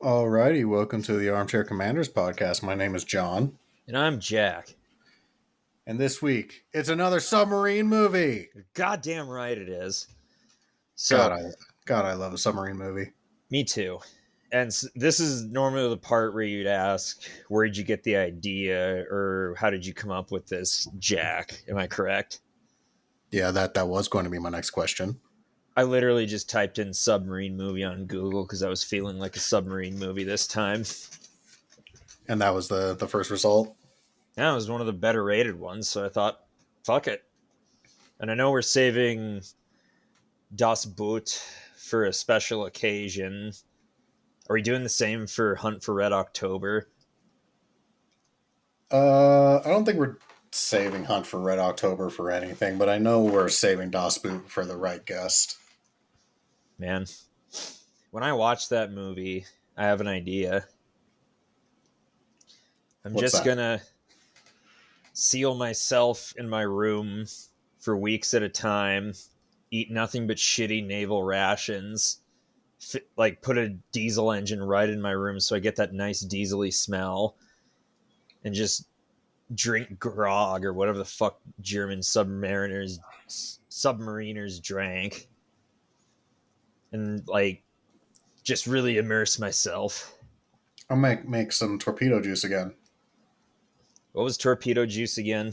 Alrighty, welcome to the Armchair Commanders podcast. My name is John, And I'm Jack. and this week it's another submarine movie. You're goddamn right it is. God, So, I God, I love a submarine movie. me too. And this is normally the part where you'd ask, where did you get the idea, or how did you come up with this, Jack? Am I correct? Yeah, that was going to be my next question. I literally just typed in submarine movie on Google because I was feeling like a submarine movie this time. And that was the first result. That was one of the better rated ones, so I thought, fuck it. And I know we're saving Das Boot for a special occasion. Are we doing the same for Hunt for Red October? I don't think we're saving Hunt for Red October for anything, but I know we're saving Das Boot for the right guest. Man, when I watch that movie, I have an idea. I'm What's just that? gonna seal myself in my room for weeks at a time, eat nothing but shitty naval rations, like put a diesel engine right in my room so I get that nice diesely smell, and just drink grog or whatever the fuck German submariners drank, and like just really immerse myself. I'll make some torpedo juice again. What was torpedo juice again?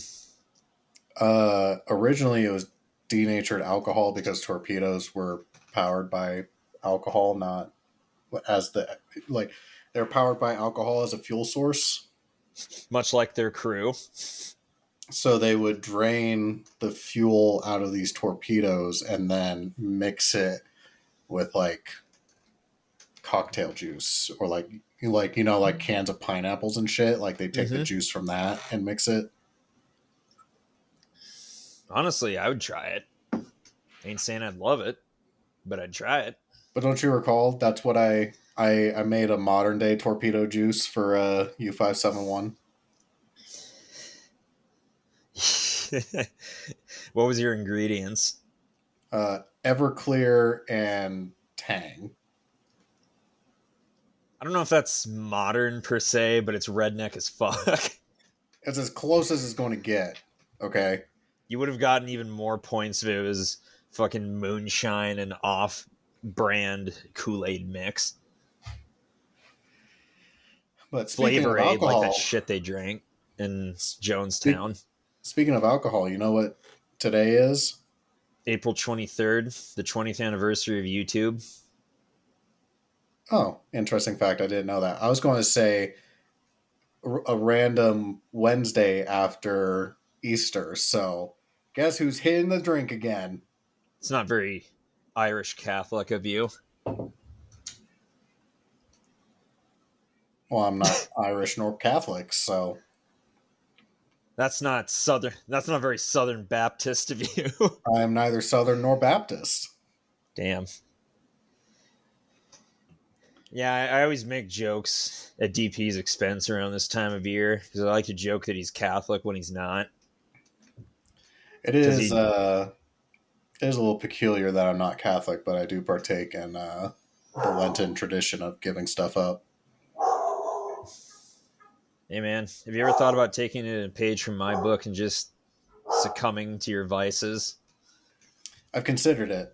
Originally it was denatured alcohol because torpedoes were powered by alcohol, not as the like they're powered by alcohol as a fuel source. Much like their crew. So they would drain the fuel out of these torpedoes and then mix it with like cocktail juice or like cans of pineapples and shit. Like they take the juice from that and mix it. Honestly, I would try it. Ain't saying I'd love it, but I'd try it. But don't you recall? That's what I made a modern day torpedo juice for U571. What was your ingredients? Everclear and Tang. I don't know if that's modern per se, but it's redneck as fuck. It's as close as it's going to get. Okay. You would have gotten even more points if it was fucking moonshine and off-brand Kool-Aid mix. But speaking of Flavor Aid, like that alcohol, shit they drank in Jonestown. speaking of alcohol, you know what today is? April 23rd, the 20th anniversary of YouTube. Oh, interesting fact. I didn't know that. I was going to say a random Wednesday after Easter. So, guess who's hitting the drink again? It's not very Irish Catholic of you. Well, I'm not Irish nor Catholic, so That's not southern. That's not very Southern Baptist of you. I am neither Southern nor Baptist. Damn. Yeah, I always make jokes at DP's expense around this time of year because I like to joke that he's Catholic when he's not. It Because is he, it is a little peculiar that I'm not Catholic, but I do partake in the Lenten tradition of giving stuff up. hey man, have you ever thought about taking a page from my book and just succumbing to your vices? I've considered it.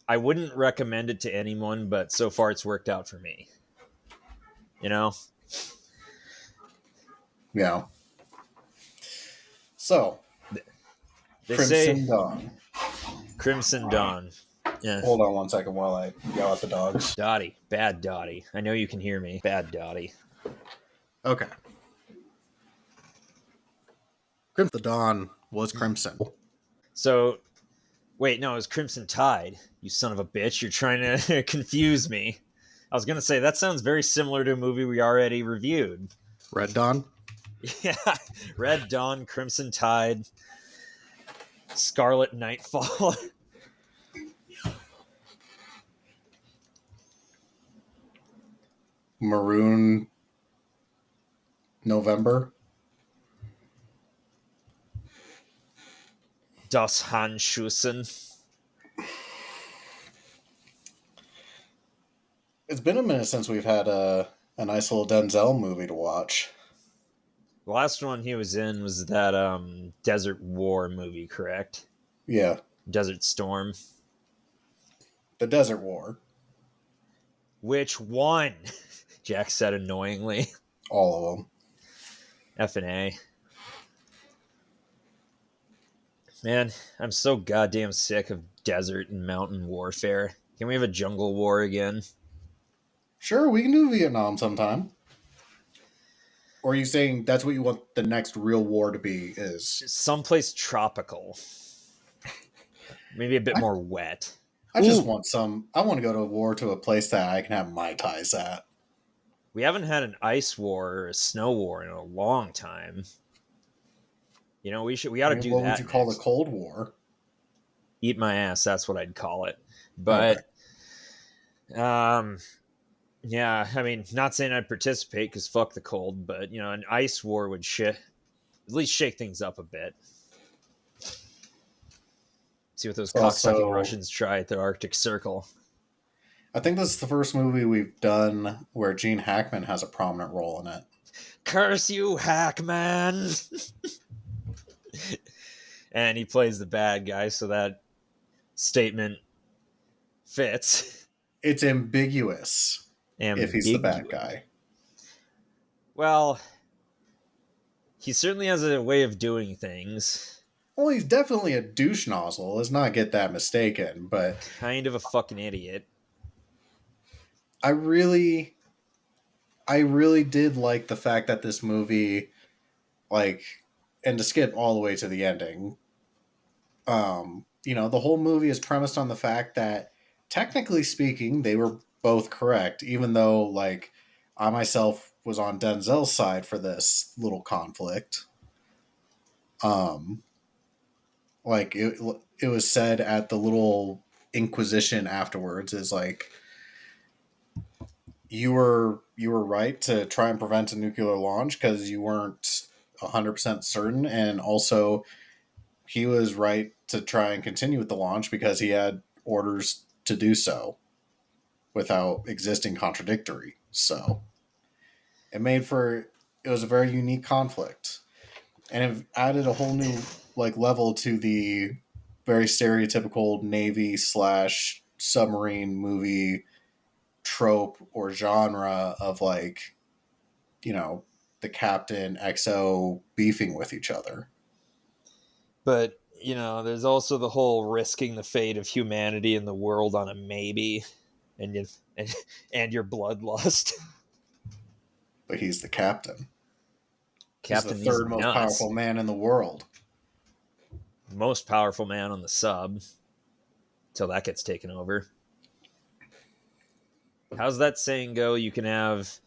I wouldn't recommend it to anyone, but so far it's worked out for me. You know? Yeah. So, They Crimson say Dawn. Crimson Dawn. Yeah. Hold on one second while I yell at the dogs. Dottie. Bad Dottie. I know you can hear me. Bad Dottie. Okay. Crimson Dawn was crimson. So, wait, no, it was Crimson Tide. You son of a bitch. You're trying to confuse me. I was going to say, that sounds very similar to a movie we already reviewed. Red Dawn? Yeah. Red Dawn, Crimson Tide, Scarlet Nightfall. Maroon November? Das Handschussen. It's been a minute since we've had a nice little Denzel movie to watch. The last one he was in was that Desert War movie, correct? Yeah, Desert Storm. the Desert War, Which one? Jack said annoyingly. all of them. F and A. Man, I'm so goddamn sick of desert and mountain warfare. Can we have a jungle war again? Sure, we can do Vietnam sometime. Or are you saying that's what you want the next real war to be? Is Someplace tropical. Maybe a bit I, more wet. I just Ooh, want some. I want to go to a war to a place that I can have mai tais at. we haven't had an ice war or a snow war in a long time. You know, we ought I to mean, do what would you that call the next. Cold War? Eat my ass, that's what I'd call it. Okay, But um yeah, I mean, not saying I'd participate because fuck the cold, but you know, an ice war would at least shake things up a bit. See what those it's cocksucking also. Russians try at the Arctic Circle. I think this is the first movie we've done where Gene Hackman has a prominent role in it. Curse you, Hackman! And he plays the bad guy, so that statement fits. It's ambiguous if he's the bad Ambiguous. guy. Well, he certainly has a way of doing things. Well, he's definitely a douche nozzle. Let's not get that mistaken. But Kind of a fucking idiot. I really, I really did like the fact that this movie, like, and to skip all the way to the ending, the whole movie is premised on the fact that, technically speaking, they were both correct, even though, like, I myself was on Denzel's side for this little conflict. Um, like it was said at the little inquisition afterwards is like you were right to try and prevent a nuclear launch because you weren't 100% certain, and also he was right to try and continue with the launch because he had orders to do so without existing contradictory. So it was a very unique conflict, and it added a whole new like level to the very stereotypical Navy slash submarine movie trope or genre of like, you know, the captain XO beefing with each other. But, you know, there's also the whole risking the fate of humanity and the world on a maybe and you, and, and your bloodlust. But he's the captain. He's the Captain these third most nuts. powerful man in the world. Most powerful man on the sub till that gets taken over. How's that saying go? You can have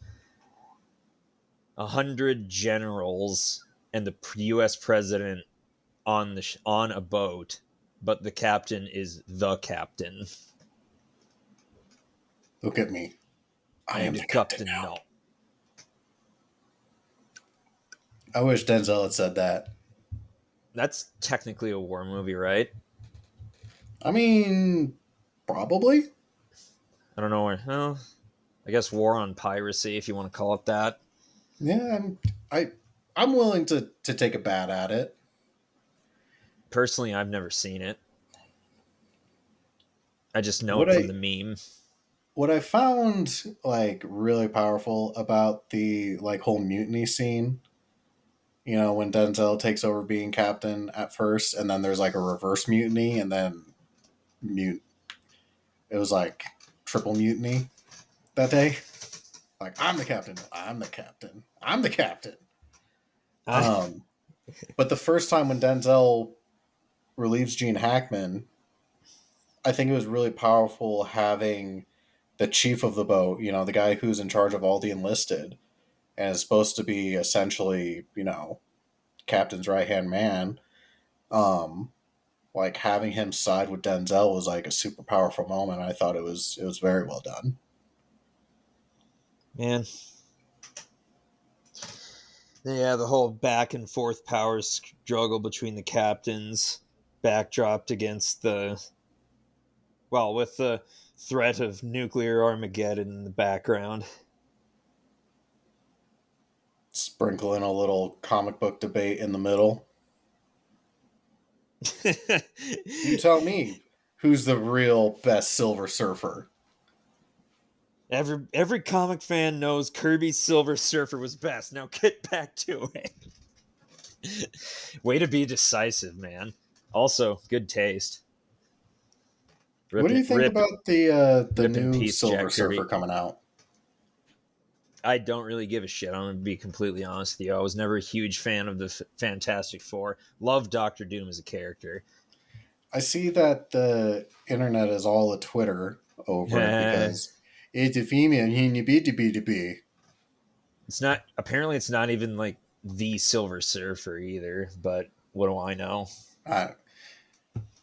100 generals and the U.S. president on a boat, but the captain is the captain. Look at me. I I'm am the the captain captain now. now. I wish Denzel had said that. That's technically a war movie, right? I mean, probably. I don't know. Well, I guess war on piracy, if you want to call it that. Yeah, I I'm willing to take a bat at it. Personally, I've never seen it. I just know What it from I the meme. what I found like really powerful about the like whole mutiny scene, when Denzel takes over being captain at first, and then there's like a reverse mutiny, and then mute. It was like triple mutiny that day. Like I'm the captain. I'm the captain. I'm the captain. I, Um, but the first time when Denzel relieves Gene Hackman, I think it was really powerful having the chief of the boat, the guy who's in charge of all the enlisted and is supposed to be essentially, captain's right hand man. Um, like having him side with Denzel was like a super powerful moment. I thought it was very well done. man, yeah, the whole back and forth power struggle between the captains, backdropped against with the threat of nuclear Armageddon in the background. Sprinkle in a little comic book debate in the middle. You tell me who's the real best Silver Surfer. Every comic fan knows Kirby's Silver Surfer was best. Now get back to it. Way to be decisive, man. Also, good taste. What do you think Rip about the in new peace, Silver Jack Surfer Kirby. coming out? I don't really give a shit. I'm going to be completely honest with you. I was never a huge fan of the Fantastic Four. Love Doctor Doom as a character. I see that the internet is all a Twitter over it because it's a female. It's not, apparently it's not even like the Silver Surfer either, but what do I know?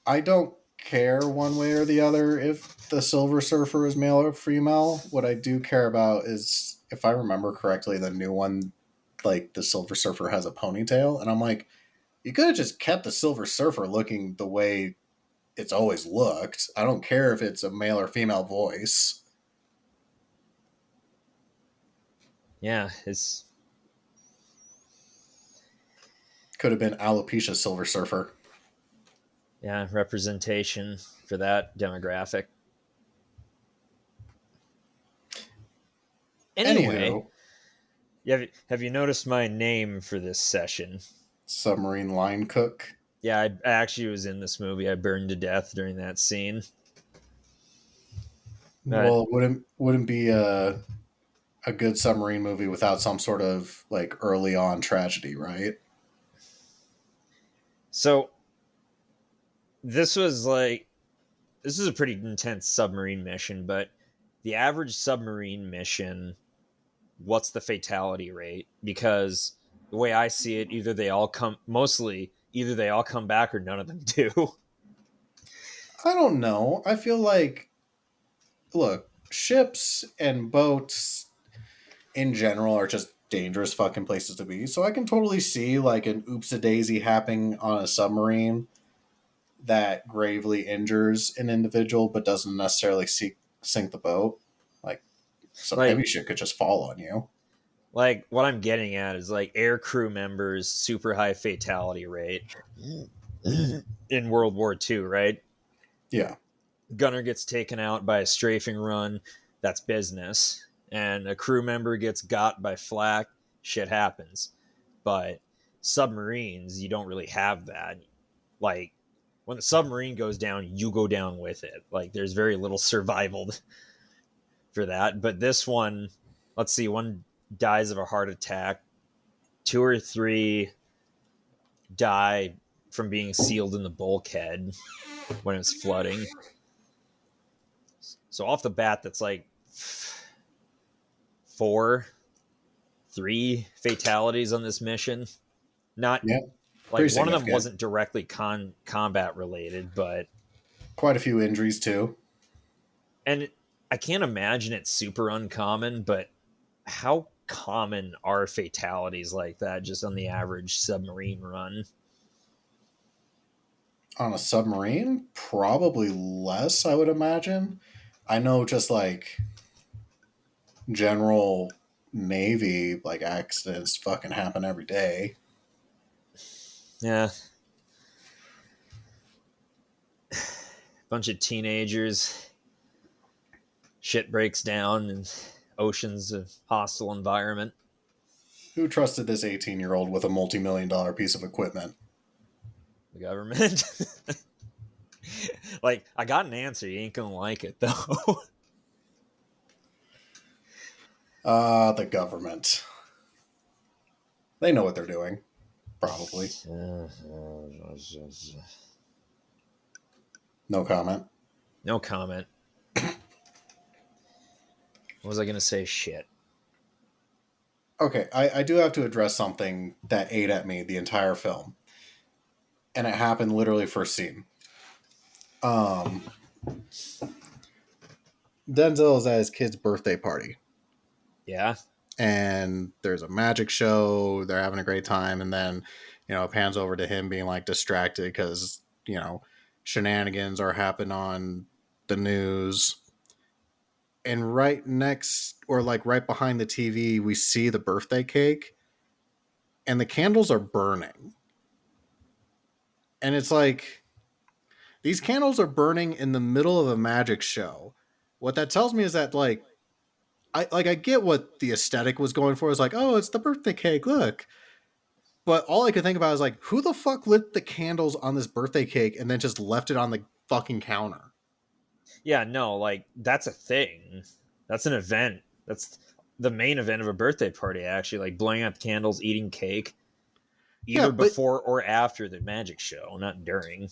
I don't care one way or the other if the Silver Surfer is male or female. What I do care about is, if I remember correctly, the new one, like the Silver Surfer has a ponytail, and I'm like, you could have just kept the Silver Surfer looking the way it's always looked. I don't care if it's a male or female voice. Yeah, it's Could have been alopecia Silver Surfer. yeah, representation for that demographic. Anyway, Anywho, have you noticed my name for this session? submarine line cook. Yeah, I actually was in this movie. I burned to death during that scene. But Well, wouldn't be a good submarine movie without some sort of like early on tragedy, right? so this was like this is a pretty intense submarine mission, but the average submarine mission, what's the fatality rate? Because the way I see it, either they all come back or none of them do. I don't know. I feel like, look, ships and boats in general are just dangerous fucking places to be. So I can totally see like an oops a daisy happening on a submarine that gravely injures an individual but doesn't necessarily sink the boat. Like some heavy like shit could just fall on you. like what I'm getting at is like air crew members super high fatality rate in World War II, right? Yeah. Gunner gets taken out by a strafing run, that's business. And a crew member gets got by flak, shit happens. But submarines, you don't really have that. Like when the submarine goes down, you go down with it. Like there's very little survival for that. But this one, let's see, one dies of a heart attack, two or three die from being sealed in the bulkhead when it's flooding. So off the bat, that's like four, three fatalities on this mission. Not Yeah. like Pretty one of them significant. wasn't directly combat related, but Quite a few injuries too. and I can't imagine it's super uncommon, but how common are fatalities like that just on the average submarine run? On a submarine, probably less, I would imagine. I know just like general Navy, like accidents fucking happen every day. Yeah. Bunch of teenagers, shit breaks down and oceans of hostile environment. Who trusted this 18-year-old with a multi-million-dollar piece of equipment? The government. Like, I got an answer. You ain't gonna like it though. The government. They know what they're doing. Probably. No comment. No comment. What was I gonna say? Shit. Okay, I do have to address something that ate at me the entire film. And it happened literally first scene. Um, Denzel is at his kid's birthday party. Yeah. And there's a magic show. They're having a great time. And then, it pans over to him being like distracted because, shenanigans are happening on the news. and right next or like right behind the TV, we see the birthday cake, and the candles are burning. And it's like these candles are burning in the middle of a magic show. What that tells me is that I get what the aesthetic was going for. It's like, oh, it's the birthday cake, look. But all I could think about is like, who the fuck lit the candles on this birthday cake and then just left it on the fucking counter? Yeah, no, like that's a thing. That's an event. That's the main event of a birthday party, actually, like blowing out candles, eating cake, Yeah, either before or after the magic show, not during.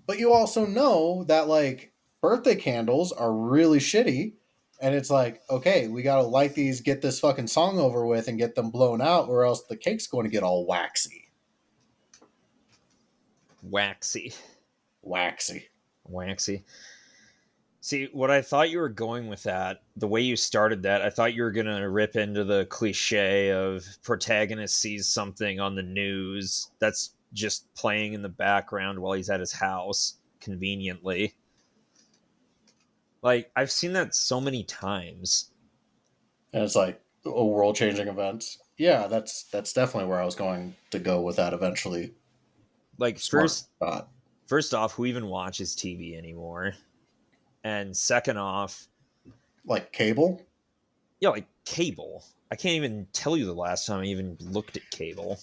but you also know that like birthday candles are really shitty, and it's like, okay, we gotta light these, get this fucking song over with, and get them blown out, or else the cake's going to get all waxy. Waxy. Waxy. Waxy. See, what I thought you were going with that, the way you started that, I thought you were going to rip into the cliche of protagonist sees something on the news that's just playing in the background while he's at his house, conveniently. Like, I've seen that so many times. And it's like a world changing event. Yeah, that's definitely where I was going to go with that eventually. Like, Smart thought. first off, who even watches TV anymore? And second off, Like cable. yeah, like cable. I can't even tell you the last time I even looked at cable.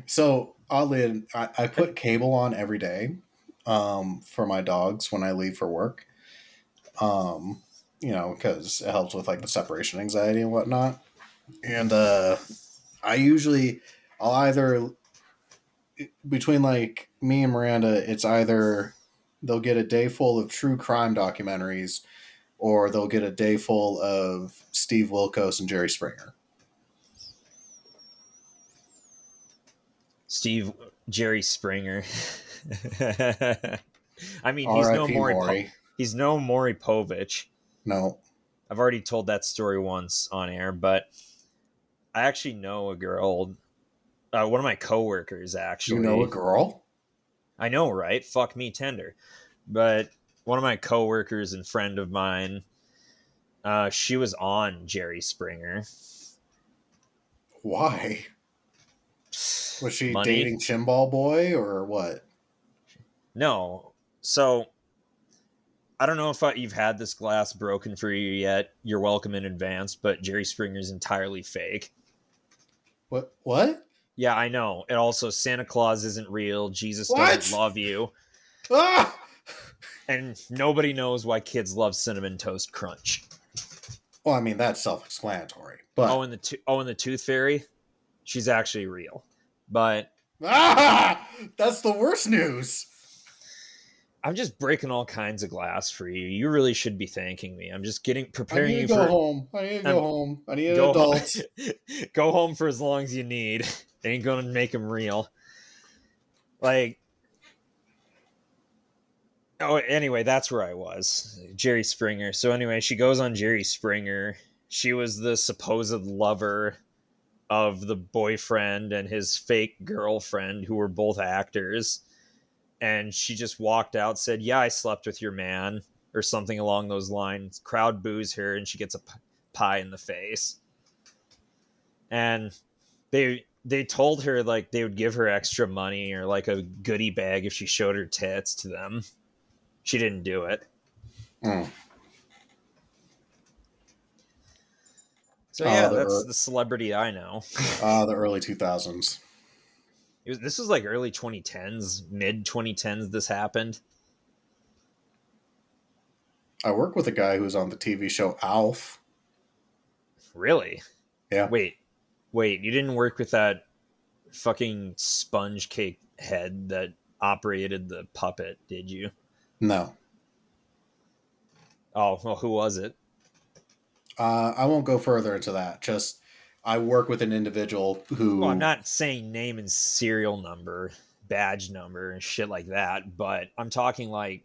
So oddly, I put cable on every day for my dogs when I leave for work. You know, because it helps with like the separation anxiety and whatnot. And I usually, I'll either, between like me and Miranda, it's either they'll get a day full of true crime documentaries or they'll get a day full of Steve Wilkos and Jerry Springer. Jerry Springer. I mean, R.I.P. Maury. He's no Maury Povich. No. I've already told that story once on air, but I actually know a girl. One of my coworkers, You know a actually. girl? I know, right? Fuck me, tender. But one of my coworkers and friend of mine, she was on Jerry Springer. Why? Was she Money? dating Chimbal Boy or what? No. So I don't know if you've had this glass broken for you yet. You're welcome in advance, but Jerry Springer's entirely fake. What? What? Yeah, I know. And also, Santa Claus isn't real. Jesus doesn't What? love you. Ah! And nobody knows why kids love Cinnamon Toast Crunch. Well, I mean that's self-explanatory, Oh, but and the Tooth Fairy, she's actually real. But that's the worst news. I'm just breaking all kinds of glass for you. You really should be thanking me. I'm just I preparing need to you go for home. I need to go home. I need an go home. adult. Go home for as long as you need. Ain't gonna make them real. Like, oh, anyway, that's where I was. Jerry Springer. So anyway, she goes on Jerry Springer. She was the supposed lover of the boyfriend and his fake girlfriend, who were both actors. And she just walked out, said, "Yeah, I slept with your man," or something along those lines. Crowd boos her, and she gets a pie in the face. And they told her like they would give her extra money or like a goodie bag if she showed her tits to them. She didn't do it. Mm. So yeah, that's The the celebrity I know. the early 2000s. This was like early 2010s, mid 2010s. This happened. I work with a guy who's on the TV show Alf. Really? Yeah. Wait. You didn't work with that fucking sponge cake head that operated the puppet, did you? No. Oh, well, who was it? I won't go further into that. Just I work with an individual Well, I'm who. not saying name and serial number, badge number, and shit like that, but I'm talking like,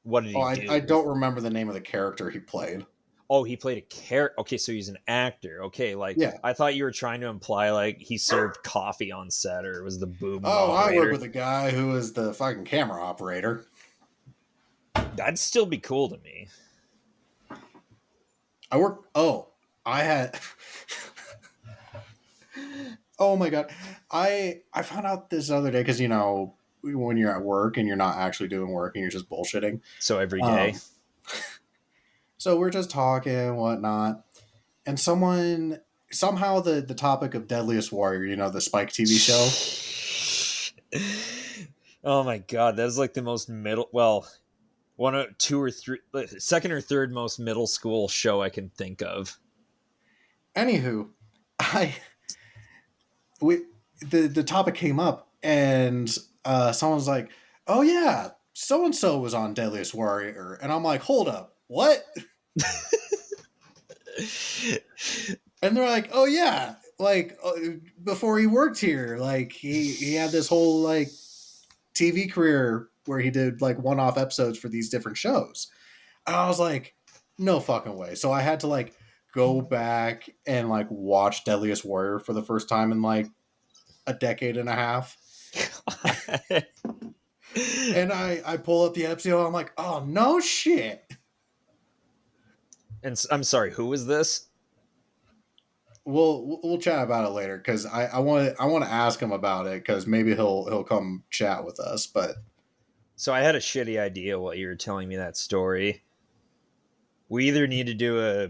what did Oh, he I do? don't remember the name of the character he played. Oh, he played a character. Okay, so he's an actor. Okay, like Yeah. I thought you were trying to imply like he served coffee on set or was the boob Oh, I work moderator. with a guy who is the fucking camera operator. That'd still be cool to me. I work. Oh, I had. Oh my god, I found out this other day because when you're at work and you're not actually doing work and you're just bullshitting. So every day. Um, so we're just talking and whatnot, and somehow the topic of Deadliest Warrior, the Spike TV show. Oh my god, that is like the most middle. Well, one of two or three, second or third most middle school show I can think of. Anywho, I we the topic came up and someone was like, "Oh yeah, so and so was on Deadliest Warrior," and I'm like, "Hold up, what?" And they're like, "Oh yeah, like before he worked here, like he had this whole like TV career where he did like one-off episodes for these different shows." And I was like, "No fucking way!" So I had to like go back and like watch Deadliest Warrior for the first time in like a decade and a half. And I pull up the episode. I'm like, "Oh no shit." And I'm sorry, who was this? We'll chat about it later because I want to ask him about it because maybe he'll come chat with us. But So I had a shitty idea while you were telling me that story. We either need to do a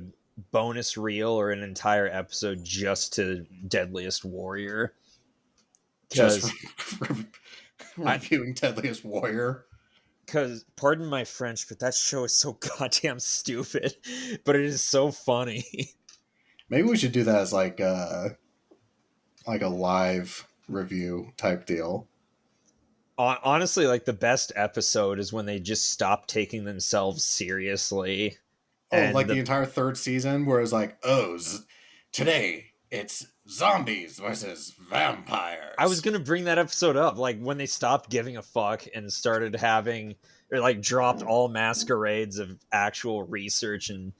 bonus reel or an entire episode just to Deadliest Warrior. just Because reviewing Deadliest Warrior. Because, pardon my French, but that show is so goddamn stupid. But it is so funny. Maybe we should do that as like a live review type deal. Honestly, like the best episode is when they just stop taking themselves seriously. Oh, And like the entire third season, where it's like, today it's zombies versus vampires. I was gonna bring that episode up, like when they stopped giving a fuck and started having, or like dropped all masquerades of actual research and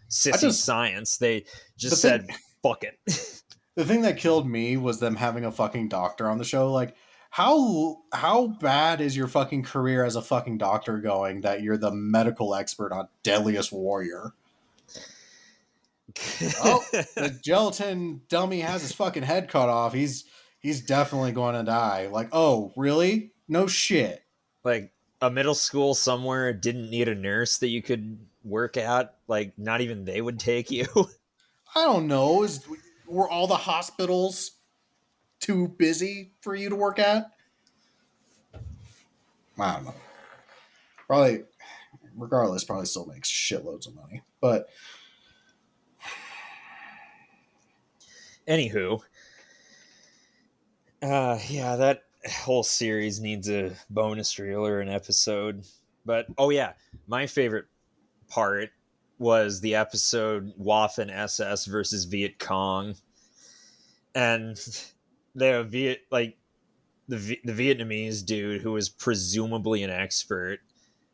sissy science. They just said, "Fuck it." The thing that killed me was them having a fucking doctor on the show. Like, how bad is your fucking career as a fucking doctor going that you're the medical expert on Deadliest Warrior? Oh, the gelatin dummy has his fucking head cut off. He's definitely going to die. Like, oh, really? No shit. Like a middle school somewhere didn't need a nurse that you could work at. Like, not even they would take you. I don't know. Were all the hospitals too busy for you to work at? I don't know. Probably, regardless, probably still makes shitloads of money. But Anywho, yeah, that whole series needs a bonus reel or an episode. But oh yeah, my favorite part was the episode Waffen SS versus Viet Cong, and the the Vietnamese dude who was presumably an expert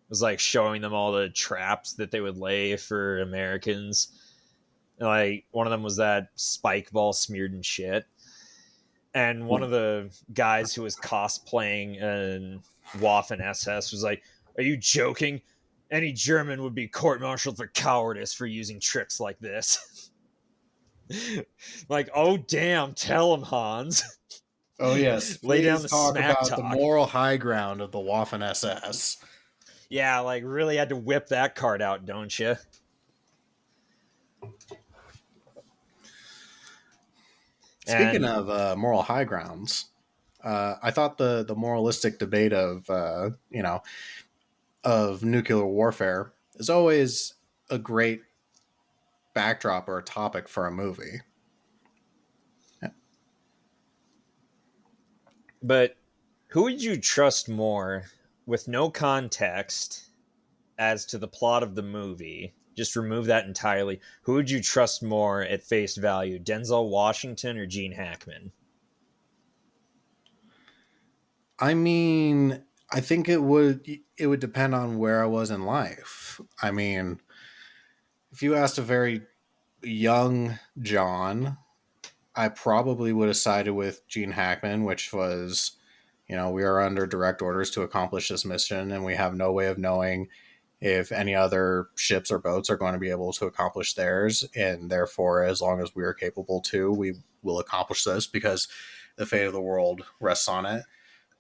was like showing them all the traps that they would lay for Americans. And, like one of them was that spike ball smeared in shit. And one of the guys who was cosplaying an Waffen SS was like, "Are you joking? Any German would be court-martialed for cowardice for using tricks like this." Like, oh damn, tell him, Hans. oh yes, Lay down please the talk smack about talk. the moral high ground of the Waffen SS. Yeah, like really had to whip that card out, don't you? Speaking of moral high grounds, I thought the moralistic debate of of nuclear warfare is always a great backdrop or a topic for a movie. But who would you trust more with no context as to the plot of the movie? Just remove that entirely. Who would you trust more at face value, Denzel Washington or Gene Hackman? I mean, I think it would depend on where I was in life. I mean, if you asked a very young John, I probably would have sided with Gene Hackman, which was, we are under direct orders to accomplish this mission, and we have no way of knowing if any other ships or boats are going to be able to accomplish theirs, and therefore, as long as we are capable to, we will accomplish this because the fate of the world rests on it.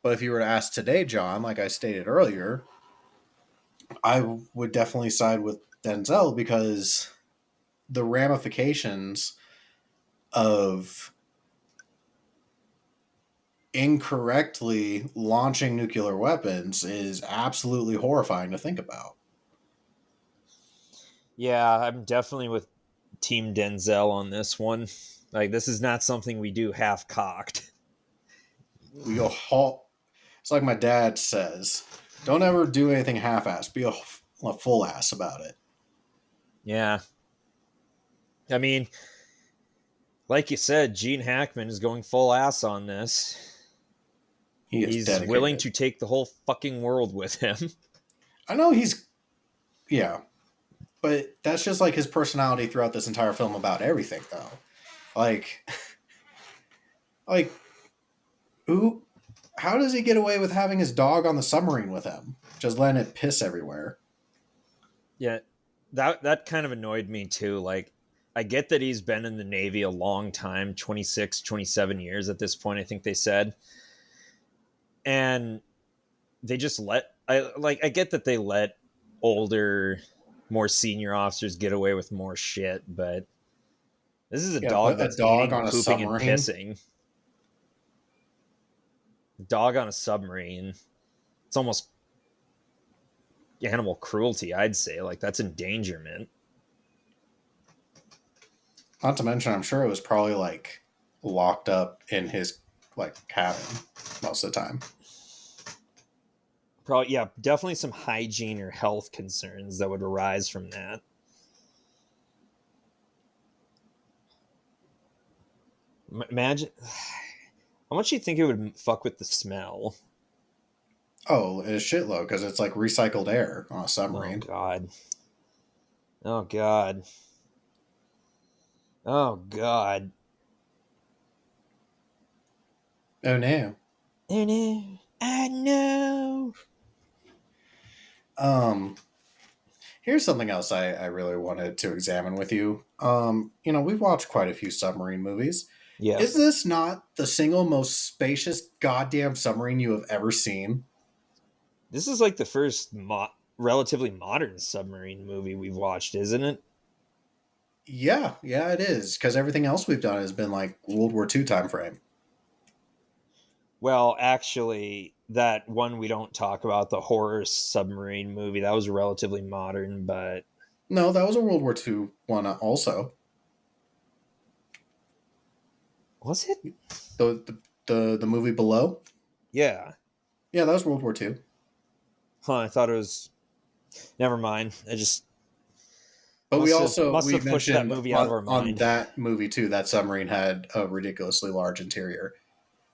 But if you were to ask today, John, like I stated earlier, I would definitely side with Denzel because the ramifications of incorrectly launching nuclear weapons is absolutely horrifying to think about. Yeah, I'm definitely with Team Denzel on this one. Like, this is not something we do half cocked. We go halt. It's like my dad says, don't ever do anything half-assed. Be a full ass about it. Yeah. I mean, like you said, Gene Hackman is going full ass on this. He is He's willing dedicated. to take the whole fucking world with him. I know he's, yeah, but that's just like his personality throughout this entire film about everything, though. Like, like who? How does he get away with having his dog on the submarine with him, just letting it piss everywhere? Yeah, that kind of annoyed me too. Like, I get that he's been in the Navy a long time, 26, 27 years at this point, I think they said. And they just I get that they let older, more senior officers get away with more shit, but this is a Yeah, dog but a that's dog eating, on a pooping, and submarine. pissing. Dog on a submarine. It's almost animal cruelty, I'd say. Like, that's endangerment. Not to mention, I'm sure it was probably like locked up in his like cabin most of the time. Probably, yeah, definitely some hygiene or health concerns that would arise from that. Imagine how much you think it would fuck with the smell. Oh, it's a shitload because it's like recycled air on a Oh submarine. god. Oh god. Oh god. Oh no. Oh no. I know. Um, Here's something else I really wanted to examine with you. We've watched quite a few submarine movies. Yep. Is this not the single most spacious goddamn submarine you have ever seen? This is like the first relatively modern submarine movie we've watched, isn't it? Yeah, yeah, it is. Because everything else we've done has been like World War II time frame. Well, actually, that one we don't talk about, the horror submarine movie, that was relatively modern, but No, that was a World War II one also. was it? The movie Below. Yeah. Yeah, that was World War II. Huh, I thought it was. Never mind. I just But must have must we have pushed that mentioned movie out of our on mind. that movie too that submarine had a ridiculously large interior.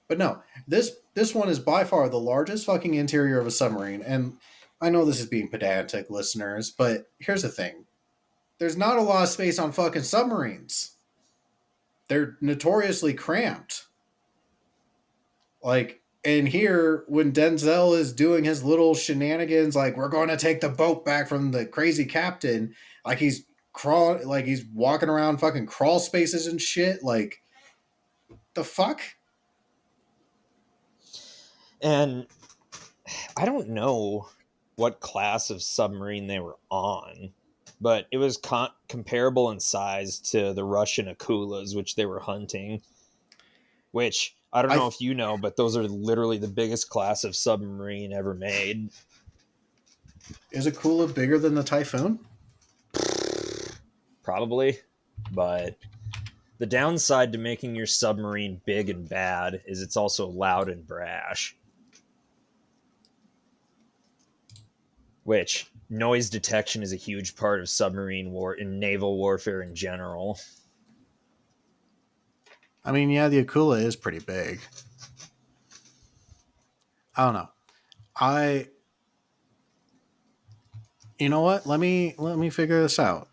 But no, this one is by far the largest fucking interior of a submarine. And I know this is being pedantic, listeners, but here's the thing: there's not a lot of space on fucking submarines. They're notoriously cramped. Like in here, when Denzel is doing his little shenanigans, like we're going to take the boat back from the crazy captain, like he's crawling, like he's walking around fucking crawl spaces and shit. Like the fuck? And I don't know what class of submarine they were on, but it was comparable in size to the Russian Akulas, which they were hunting. Which I don't know I if you know, but those are literally the biggest class of submarine ever made. Is Akula bigger than the Typhoon? Probably, but the downside to making your submarine big and bad is it's also loud and brash. Which noise detection is a huge part of submarine war in naval warfare in general. I mean, yeah, the Akula is pretty big. I don't know. I You know what? Let me figure this out.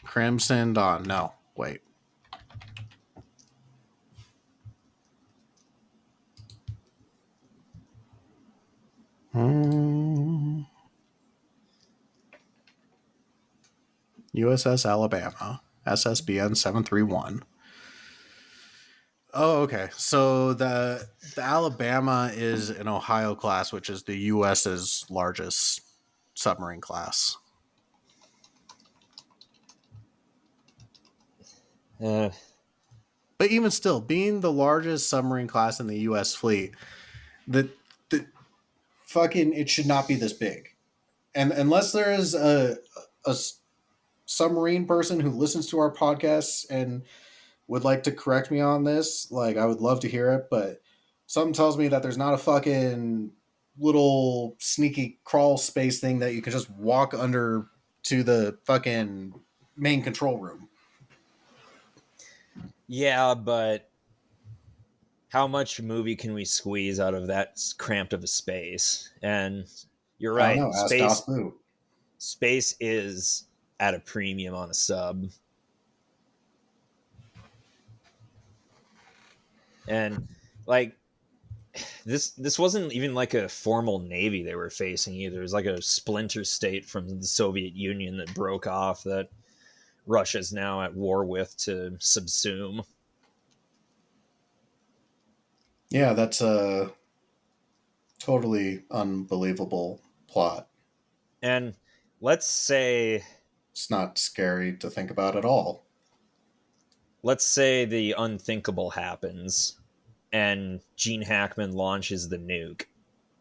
Crimson Dawn. No, wait. Hmm. USS Alabama, SSBN 731. Oh, okay. So the Alabama is an Ohio class, which is the U.S.'s largest submarine class. Uh, But even still, being the largest submarine class in the U.S. fleet, the fucking it should not be this big. And unless there is a submarine person who listens to our podcasts and would like to correct me on this, like I would love to hear it, but something tells me that there's not a fucking little sneaky crawl space thing that you can just walk under to the fucking main control room. yeah, but how much movie can we squeeze out of that cramped of a space? And you're I don't right, know. Ask Das Boot. space is at a premium on a sub. And like this wasn't even like a formal navy they were facing either. It was like a splinter state from the Soviet Union that broke off that Russia's now at war with to subsume. Yeah, that's a totally unbelievable plot. And let's say It's not scary to think about at all. the unthinkable happens and Gene Hackman launches the nuke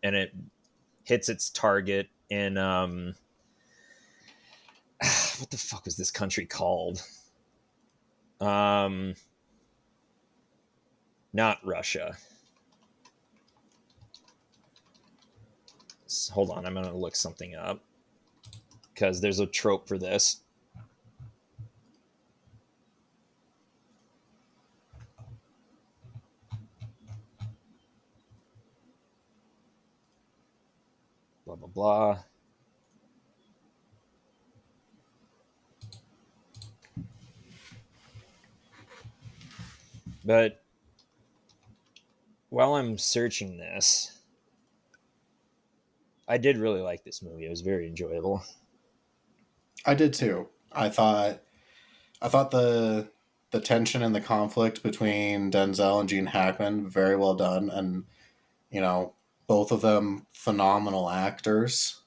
and it hits its target in what the fuck is this country called? Um Not Russia. Hold on, I'm going to look something up because there's a trope for this. Blah blah blah. But while I'm searching this, I did really like this movie. It was very enjoyable. I did too. I thought the tension and the conflict between Denzel and Gene Hackman very well done, and you know both of them phenomenal actors.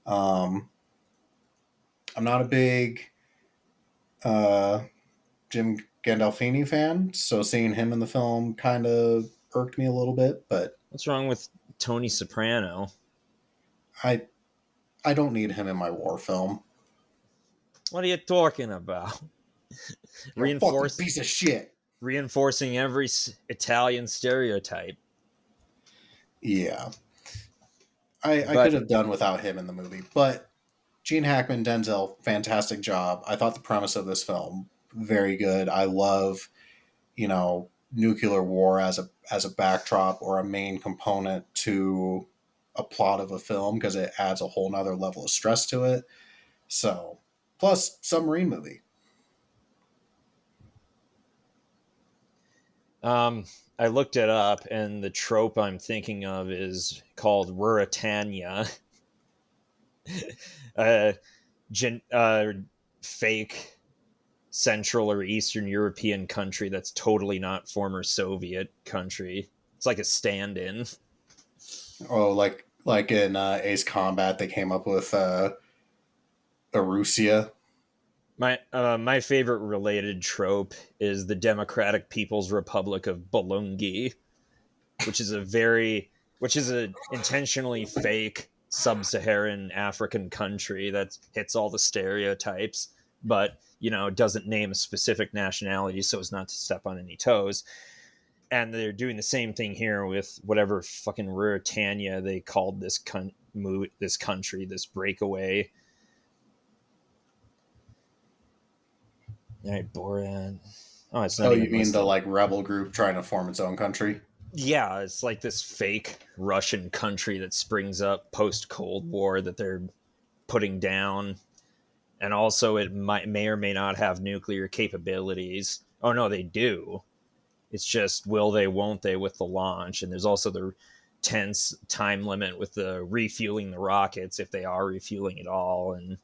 Um, I'm not a big uh, Jim Gandolfini fan, so seeing him in the film kind of irked me a little bit. But What's wrong with Tony Soprano? I I don't need him in my war film. What are you talking about? You're a fucking Reinforce piece of shit. reinforcing every Italian stereotype. Yeah, I could But have done without him in the movie, but Gene Hackman, Denzel, fantastic job. I thought the premise of this film very good. I love, nuclear war as a backdrop or a main component to a plot of a film because it adds a whole nother level of stress to it. So, plus submarine movie. um, I looked it up, and the trope I'm thinking of is called Ruritania, a fake Central or Eastern European country that's totally not former Soviet country. It's like a stand-in. Oh, like in Ace Combat, they came up with Arusia. My favorite related trope is the Democratic People's Republic of Bulungi, which is a intentionally fake sub-Saharan African country that hits all the stereotypes, but doesn't name a specific nationality so as not to step on any toes. And they're doing the same thing here with whatever fucking Ruritania they called this this country, this breakaway. All right, Borat. Oh, it's not Oh, you even mean the listed. like rebel group trying to form its own country? Yeah, it's like this fake Russian country that springs up post Cold War that they're putting down, and also it may or may not have nuclear capabilities. Oh no, they do. It's just will they, won't they with the launch, and there's also the tense time limit with the refueling the rockets if they are refueling at all, and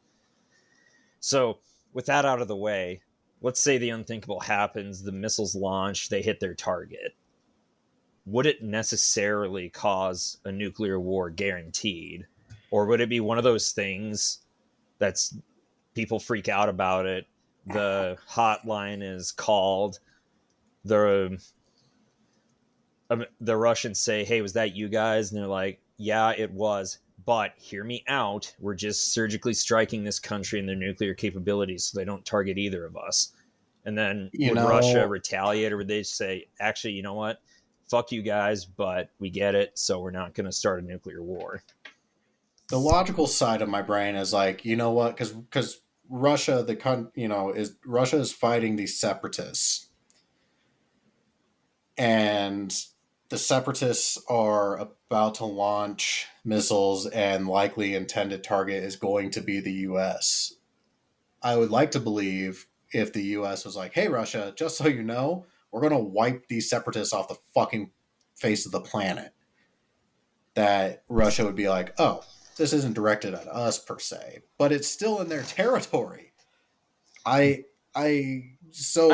so with that out of the way, let's say the unthinkable happens, the missiles launch, they hit their target. Would it necessarily cause a nuclear war guaranteed? Or would it be one of those things that's people freak out about it? The hotline is called, the the Russians say, "Hey, was that you guys?" And they're like, "Yeah, it was. But hear me out. We're just surgically striking this country and their nuclear capabilities so they don't target either of us." And then You would Russia know, retaliate, or would they say, "Actually, you know what? Fuck you guys, but we get it, so we're not going to start a nuclear war." the logical side of my brain is like, you know what? Because Russia, is Russia is fighting these separatists, and the separatists are about to launch missiles, and likely intended target is going to be the U.S. I would like to believe if the U.S. was like, "Hey, Russia, just so you know, we're going to wipe these separatists off the fucking face of the planet," that Russia would be like, "Oh, this isn't directed at us per se, but it's still in their territory." I I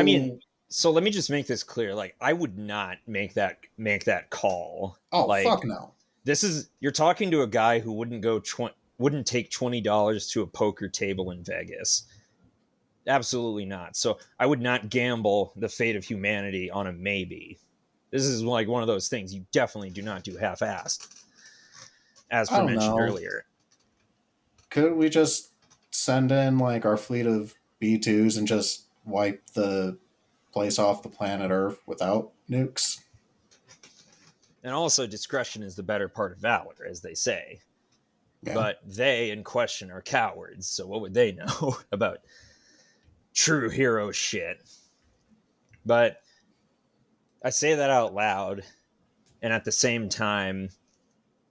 mean, so so let me just make this clear. Like, I would not make that call. oh fuck Like, no. this is, you're talking to a guy who wouldn't take $20 to a poker table in Vegas. Absolutely not. So I would not gamble the fate of humanity on a maybe. This is like one of those things you definitely do not do half-assed, as I per don't mentioned know. earlier. Could we just send in like our fleet of B2s and just wipe the place off the planet Earth without nukes? And also, discretion is the better part of valor, as they say. Yeah. But they, in question, are cowards. So what would they know about true hero shit? But I say that out loud, and at the same time,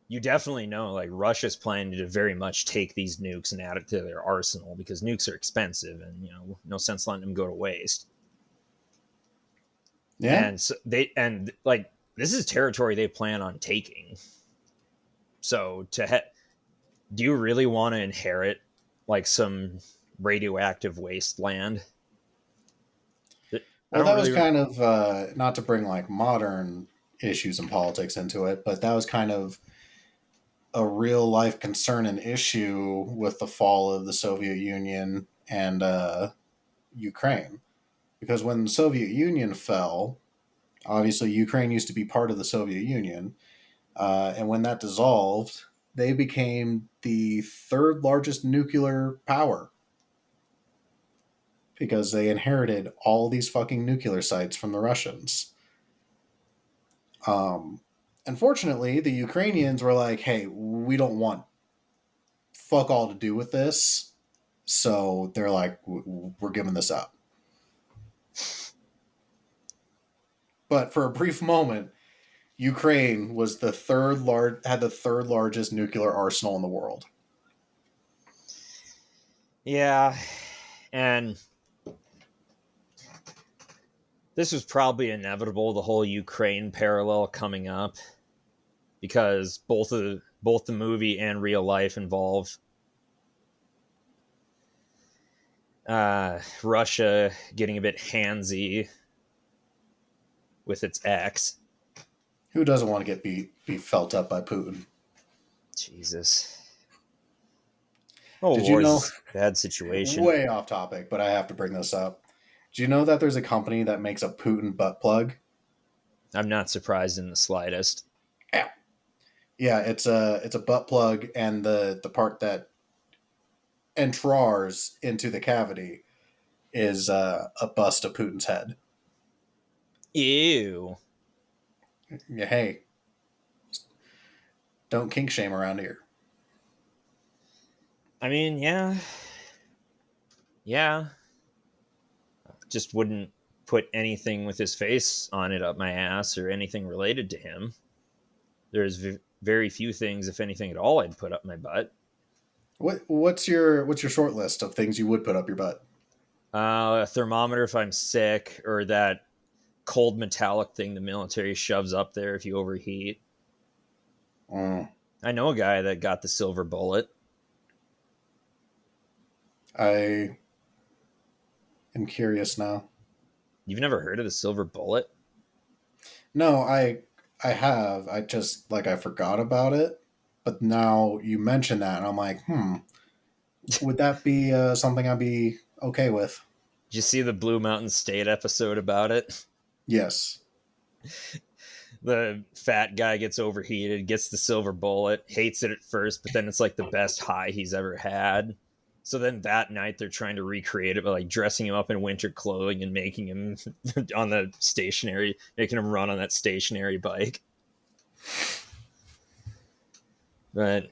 you definitely know like Russia's planning to very much take these nukes and add it to their arsenal because nukes are expensive, and no sense letting them go to waste. Yeah. And so and like this is territory they plan on taking. So do you really want to inherit like some radioactive wasteland? I Well, don't that was really. kind of not to bring like modern issues and politics into it, but that was kind of a real life concern and issue with the fall of the Soviet Union and Ukraine. Because when the Soviet Union fell, obviously Ukraine used to be part of the Soviet Union, and when that dissolved, they became the third largest nuclear power because they inherited all these fucking nuclear sites from the Russians. Um, Unfortunately, the Ukrainians were like, "Hey, we don't want fuck all to do with this," so they're like, "We're giving this up." But for a brief moment, Ukraine was had the third largest nuclear arsenal in the world. Yeah, and this was probably inevitable. The whole Ukraine parallel coming up because both the movie and real life involve Russia getting a bit handsy with its ex. Who doesn't want to be felt up by Putin? Jesus. Oh, Did you war know? is a bad situation. Way off topic, but I have to bring this up. Do you know that there's a company that makes a Putin butt plug? I'm not surprised in the slightest. Yeah, yeah, it's a butt plug, and the part that entrars into the cavity is a bust of Putin's head. Ew. Yeah, hey, don't kink shame around here. I mean, yeah. Yeah. Just wouldn't put anything with his face on it up my ass or anything related to him. There's very few things, if anything at all, I'd put up my butt. What's your short list of things you would put up your butt? A thermometer if I'm sick, or that cold metallic thing the military shoves up there if you overheat. Mm, I know a guy that got the silver bullet. I am curious now. You've never heard of the silver bullet? No, I have. I just like I forgot about it, but now you mention that, and I'm like, would that be something I'd be okay with? Did you see the Blue Mountain State episode about it? Yes. The fat guy gets overheated, gets the silver bullet, hates it at first, but then it's like the best high he's ever had. So then that night they're trying to recreate it by like dressing him up in winter clothing and making him on the stationary, making him run on that stationary bike. But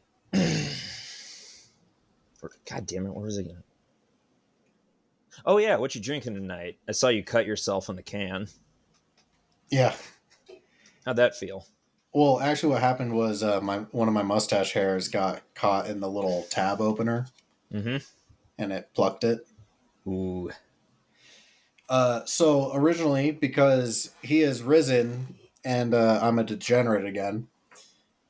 God damn it, what was it again? Oh yeah, what you drinking tonight? I saw you cut yourself on the can. Yeah. How'd that feel? Well, actually, what happened was my one of my mustache hairs got caught in the little tab opener, Mm-hmm. and it plucked it. Ooh. So originally, because he has risen and I'm a degenerate again,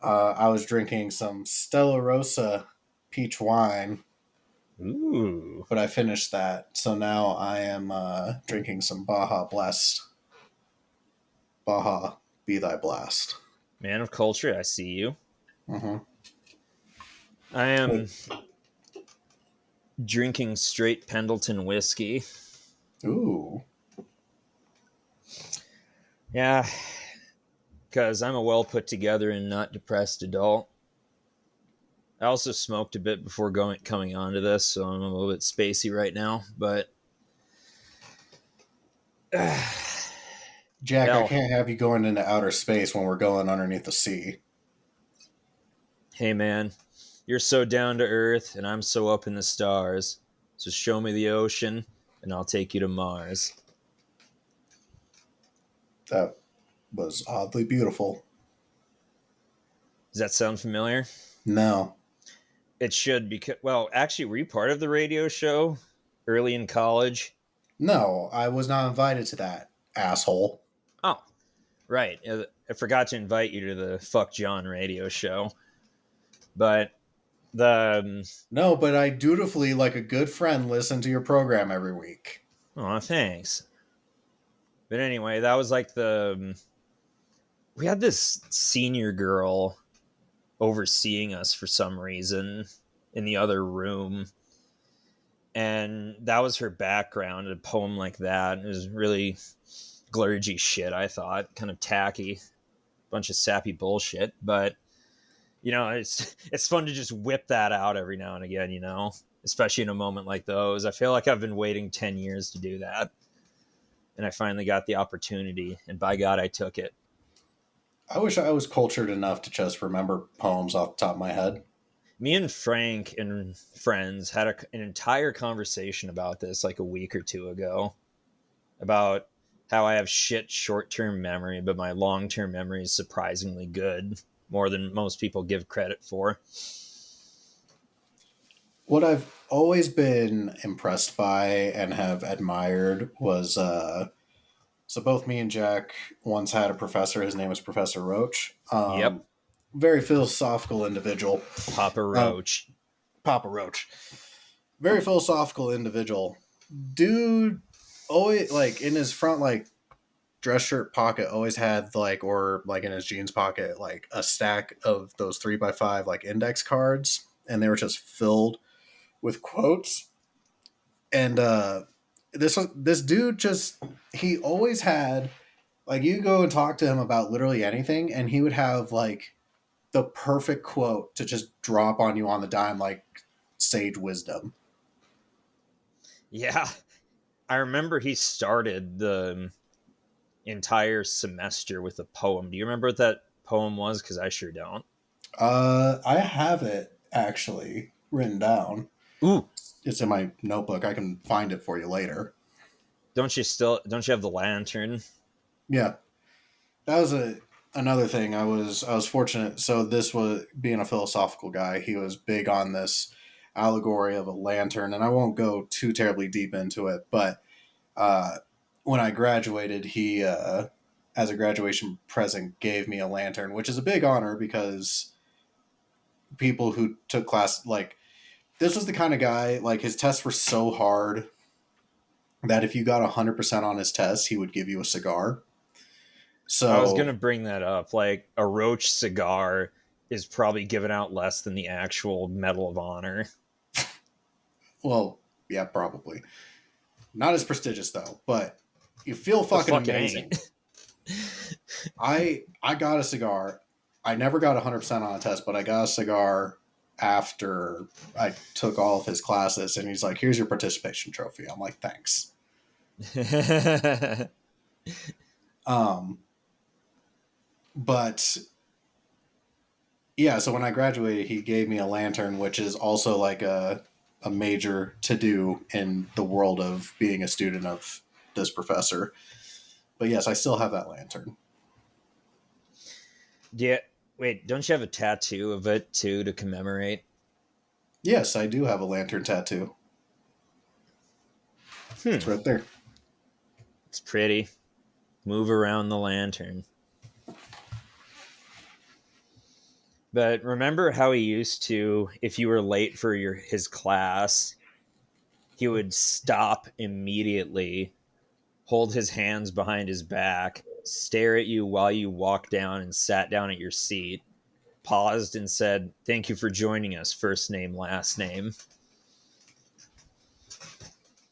I was drinking some Stella Rosa peach wine, Ooh. but I finished that. So now I am drinking some Baja Blast. Baja Be Thy Blast. Man of culture, I see you. Mm-hmm. I am drinking straight Pendleton whiskey. Ooh. Yeah, because I'm a well put together and not depressed adult. I also smoked a bit before coming onto this, so I'm a little bit spacey right now. But Jack, I hell, can't have you going into outer space when we're going underneath the sea. hey man, you're so down to earth, and I'm so up in the stars. So show me the ocean, and I'll take you to Mars. That was oddly beautiful. Does that sound familiar? No. It should, because well, actually, were you part of the radio show early in college? No, I was not invited to that, asshole. Oh, right. I forgot to invite you to the Fuck John radio show, but the No, but I dutifully, like a good friend, listen to your program every week. oh, thanks. But anyway, that was like we had this senior girl overseeing us for some reason in the other room, and that was her background. A poem like that, it was really glurgy shit. I thought kind of tacky, bunch of sappy bullshit, but it's fun to just whip that out every now and again, especially in a moment like those. I feel like I've been waiting 10 years to do that, and I finally got the opportunity, and by God, I took it. I wish I was cultured enough to just remember poems off the top of my head. Me and Frank and friends had an entire conversation about this like a week or two ago, about how I have shit short-term memory, but my long-term memory is surprisingly good, more than most people give credit for. What I've always been impressed by and have admired was so both me and Jack once had a professor. His name was Professor Roach. Yep, Very philosophical individual. Papa Uh, Roach. Papa Roach. Very philosophical individual. Dude always like in his front like dress shirt pocket always had like or like in his jeans pocket like a stack of those 3x5 like index cards, and they were just filled with quotes. And this dude just he always had like you go and talk to him about literally anything, and he would have like the perfect quote to just drop on you on the dime, like sage wisdom. Yeah, I remember he started the entire semester with a poem. Do you remember what that poem was? Because I sure don't. I have it actually written down. Ooh, It's in my notebook. I can find it for you later. don't you have the lantern? Yeah, that was another thing. I was fortunate. So this was being a philosophical guy. He was big on this allegory of a lantern, and I won't go too terribly deep into it. But uh, when I graduated, he, as a graduation present, gave me a lantern, which is a big honor because people who took class like this was the kind of guy like his tests were so hard that if you got 100% on his test, he would give you a cigar. I was gonna So, bring that up. Like a Roach cigar is probably given out less than the actual Medal of Honor. well, yeah, probably. Not as prestigious though, but you feel The fucking fuck it amazing. ain't. I got a cigar. I never got 100% on a test, but I got a cigar after I took all of his classes, and he's like, "Here's your participation trophy." I'm like, "Thanks." Um, but yeah, so when I graduated, he gave me a lantern, which is also like a major to do in the world of being a student of this professor. But yes, I still have that lantern. Yeah. Wait, don't you have a tattoo of it too to commemorate? Yes, I do have a lantern tattoo. Hmm. It's right there. It's pretty. Move around the lantern. But remember how he used to, if you were late for his class, he would stop immediately, hold his hands behind his back, stare at you while you walked down and sat down at your seat, paused and said, "Thank you for joining us, first name, last name."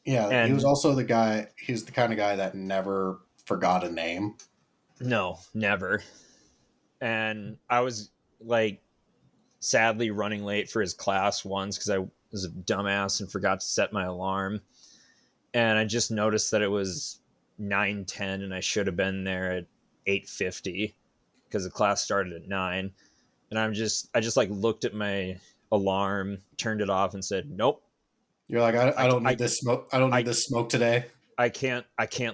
Yeah, he was And also the guy. He's the kind of guy that never forgot a name. no, never. And I was like sadly running late for his class once because I was a dumbass and forgot to set my alarm. And I just noticed that it was 9:10 and I should have been there at 8:50 because the class started at 9. And I just like looked at my alarm, turned it off and said, "Nope. You're like, I I don't need I this smoke. I don't need I this smoke today. I can't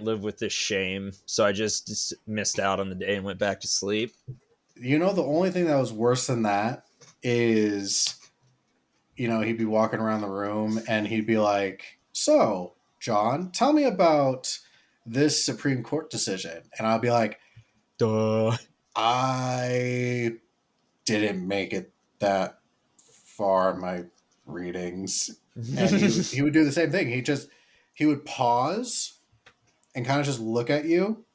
live with this shame." So I just missed out on the day and went back to sleep. You know, the only thing that was worse than that is, he'd be walking around the room and he'd be like, "So, John, tell me about this Supreme Court decision." And I'll be like, Duh. "I didn't make it that far in my readings." And he would do the same thing. He would pause and kind of just look at you,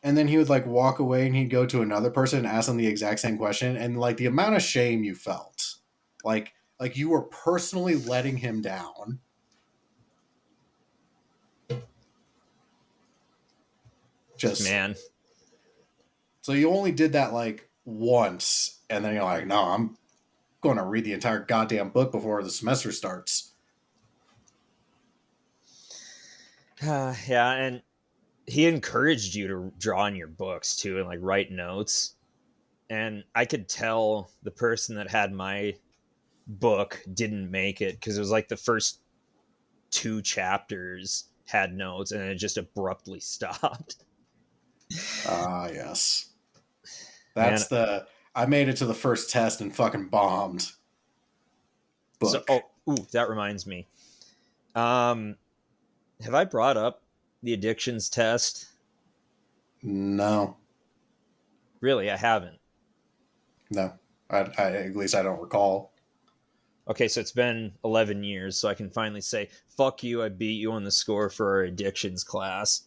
and then he would like walk away and he'd go to another person and ask them the exact same question, and like the amount of shame you felt, like you were personally letting him down. Just Man, so you only did that like once, and then you're like, "No, I'm going to read the entire goddamn book before the semester starts." yeah, and he encouraged you to draw in your books too and like write notes. And I could tell the person that had my book didn't make it because it was like the first two chapters had notes and it just abruptly stopped. Ah, yes. Man, That's the I made it to the first test and fucking bombed so book. that reminds me. Um, have I brought up the addictions test? No, Really, I haven't. no. At least I don't recall. Okay, so it's been 11 years, so I can finally say, fuck you, I beat you on the score for our addictions class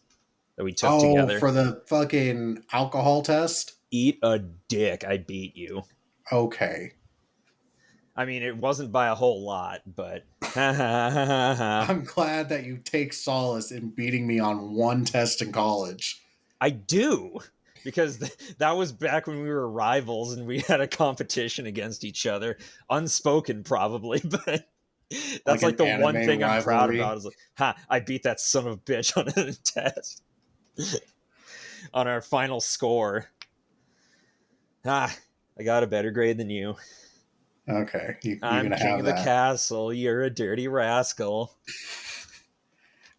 that we took Oh, together. for the fucking alcohol test? Eat a dick, I beat you. Okay. I mean, it wasn't by a whole lot, but ha ha ha ha ha. I'm glad that you take solace in beating me on one test in college. I do. Because that was back when we were rivals and we had a competition against each other. Unspoken, probably, but Like that's an like the one anime thing I'm proud rivalry. about is like, I beat that son of a bitch on a test on our final score. I got a better grade than you. Okay, you're I'm gonna king have of the that. castle. You're a dirty rascal.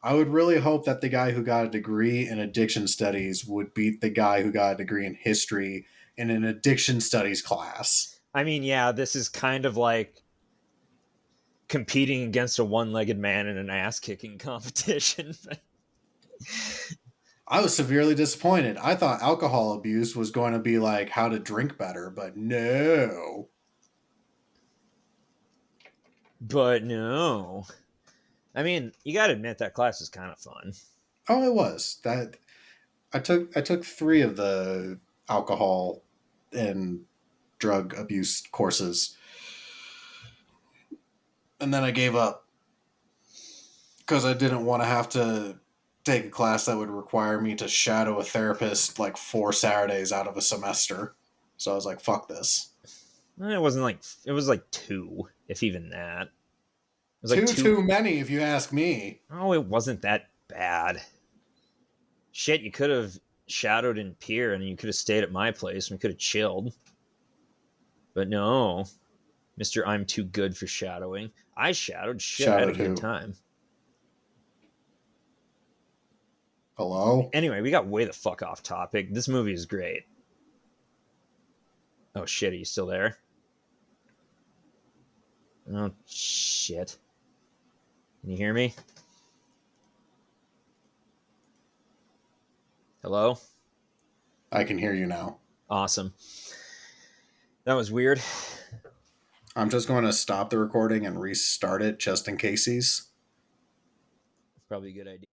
I would really hope that the guy who got a degree in addiction studies would beat the guy who got a degree in history in an addiction studies class. I mean, yeah, this is kind of like competing against a one-legged man in an ass-kicking competition. I was severely disappointed. I thought alcohol abuse was going to be like how to drink better, but no. But no. I mean, you got to admit that class is kind of fun. Oh, it was that I took three of the alcohol and drug abuse courses, and then I gave up because I didn't want to have to take a class that would require me to shadow a therapist like 4 Saturdays out of a semester. So I was like, "Fuck this." It wasn't like it was like two, if even that. It was like Too two. too many, if you ask me. Oh, it wasn't that bad. Shit, you could have shadowed in Pier, and you could have stayed at my place, and we could have chilled. But no, Mister, I'm too good for shadowing. I shadowed. Shit, I had a Shadowed good who? time. Hello. Anyway, we got way the fuck off topic. This movie is great. Oh shit, are you still there? Oh shit. Can you hear me? Hello? I can hear you now. Awesome. That was weird. I'm just going to stop the recording and restart it just in cases. Probably a good idea.